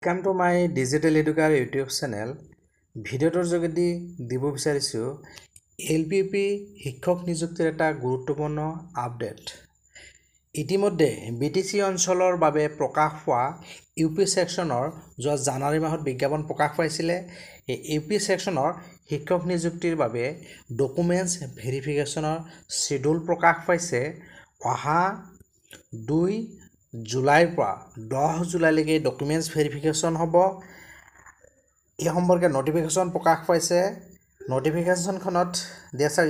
Welcome to my Digital Educator YouTube channel. ভিডিওটোৰ যোগেদি দিব বিচাৰিছোঁ LPP শিক্ষক নিযুক্তিৰ এটা গুৰুত্বপূৰ্ণ আপডেট। ইতিমধ্যে BTC অঞ্চলৰ বাবে প্ৰকাশ হোৱা UP সেকশনৰ যোৱা জানুৱাৰী মাহত বিজ্ঞাপন প্ৰকাশ পাইছিলে। এই UP সেকশনৰ শিক্ষক নিযুক্তিৰ বাবে ডকুমেন্টছ ভেৰিফিকেশনৰ শিডিউল প্ৰকাশ পাইছে। অহা 2 জুলাইৰ পৰা 10 জুলাইলৈকে ডকুমেন্টছ ভেৰিফিকেশন হ'ব। এই সম্পৰ্কে নোটিফিকেশন প্ৰকাশ পাইছে। নোটিফিকেশনখনত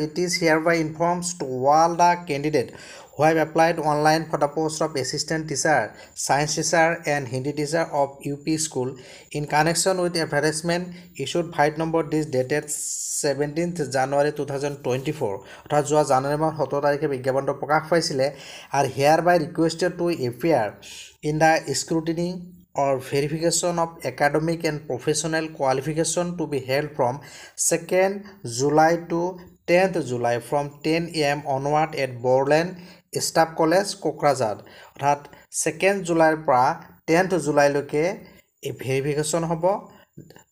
it is hereby informs to all the candidate who have applied online for the post of assistant teacher, science teacher and Hindi teacher of UP school in connection with advertisement issued 5 number this dated 17th January 2024 অর্থাৎ যোৱা জানুৱাৰী মাহৰ 17 তাৰিখে বিজ্ঞাপনটো প্ৰকাশ পাইছিলে আৰু hereby requested to appear in the scrutiny or verification of academic and professional qualification to be held from 2nd July to 10th July from 10 AM onward at Borland Staff College, Kokrajhar. অর্থাৎ 2nd জুলাইৰ পৰা 10th জুলাইলৈকে এই verification হ'ব।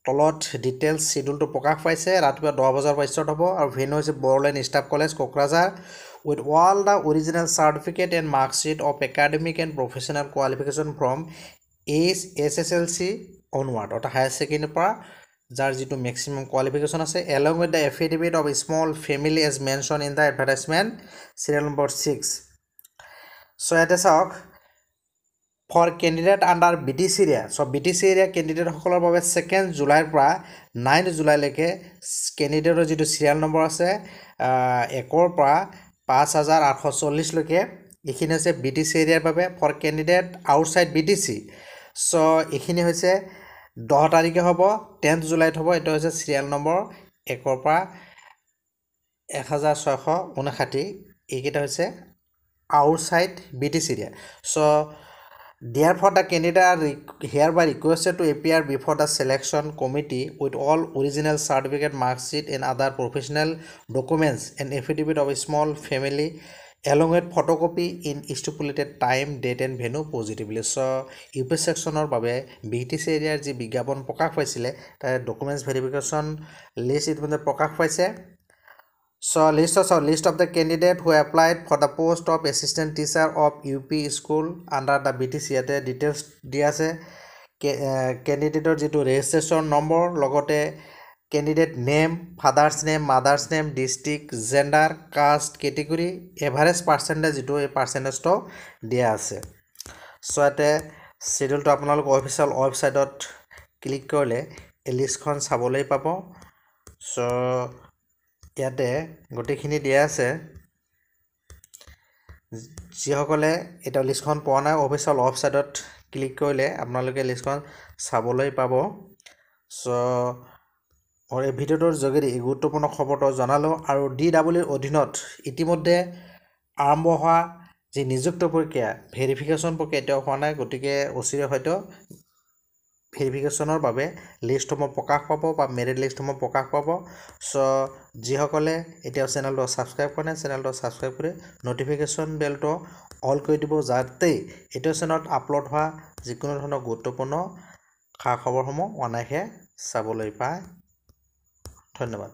তলত details শিডিউলটো প্ৰকাশ পাইছে। ৰাতিপুৱা 10 বজাৰ পৰা ষ্টাৰ্ট হ'ব আৰু ভেন্যু হৈছে Borland Staff College, Kokrajhar with all the original certificate and mark sheet of academic and professional qualification from SSLC onward অর্থাৎ হায়াৰ সেকেন্ডাৰী পৰা যাৰ যেটো ম্যাক্সিমাম কোয়ালিফিকেশন আছে along with the affidavit of a small family as mentioned in the advertisement serial number 6. So এটা চাওক for candidate under BTC area. So BTC area candidate সকলৰ বাবে 2nd জুলাইৰ পৰা 9th জুলাইলৈকে ক্যান্ডিডেটৰ যেটো সিৰিয়াল নম্বৰ আছে 1ৰ পৰা 5840 লৈকে এখিনি হৈছে BTC এৰিয়াৰ বাবে for candidate outside BTC. So এখিনি হৈছে 10 তাৰিখে হ'ব 10th জুলাইত হ'ব। এটা হৈছে সিৰিয়াল নম্বৰ 1ৰ পৰা 1659 এইকেইটা হৈছে outside BTC area. So therefore the candidate are hereby requested to appear before the selection committee with all original certificate, mark sheet and other professional documents and affidavit of a small family along with photocopy in stipulated time, date and venue positively. So UP sectionৰ বাবে BTC এৰিয়াৰ যি বিজ্ঞাপন প্ৰকাশ পাইছিলে তাৰ documents verification list ইতিমধ্যে প্ৰকাশ পাইছে। So list of the candidate who applied for the post of assistant teacher of UP school under the BTC ইয়াতে ডিটেইলছ দিয়া আছে। ক্যান্ডিডেটৰ যেটো ৰেজিষ্ট্ৰেচন নম্বৰ লগতে candidate name, father's name, mother's name, district, gender, caste, category, average percentage যেটো এই পার্সেন্টেজটো দিয়া আছে। So এতে শিডিউলটো আপোনালোক অফিশিয়াল ওয়েবসাইটত ক্লিক কৰিলে এই লিষ্টখন চাবলৈ পাব। সো ইয়াতে গোটেইখিনি দিয়া আছে। যিসকলে এটা লিষ্টখন পোৱা নাই অফিশিয়াল ওয়েবসাইটত ক্লিক কৰিলে আপোনালোকে লিষ্টখন চাবলৈ পাব। সো और এই ভিডিওটোৰ যোগেদি গুৰুত্বপূৰ্ণ খবৰটো জনালো আৰু DW অধীনত ইতিমধ্যে আৰম্ভ হোৱা যে নিযুক্ত প্ৰক্ৰিয়া ভেৰিফিকেশন প্ৰক্ৰিয়া এতিয়াও হোৱা নাই, গতিকে অচিৰে হয়তো ভেৰিফিকেশনৰ বাবে লিষ্টসমূহ প্ৰকাশ পাব বা মেৰিট লিষ্টসমূহ প্ৰকাশ পাব। সো যিসকলে এতিয়া চেনেলটো সাবস্ক্ৰাইব কৰা নাই চেনেলটো সাবস্ক্ৰাইব কৰি নোটিফিকেশন বেলটো অল কৰি দিব যাতে এইটো চেনেলত আপলোড হোৱা যিকোনো ধৰণৰ গুৰুত্বপূৰ্ণ খা খবৰসমূহ অনায়াসে চাবলৈ পায়। ধন্যবাদ।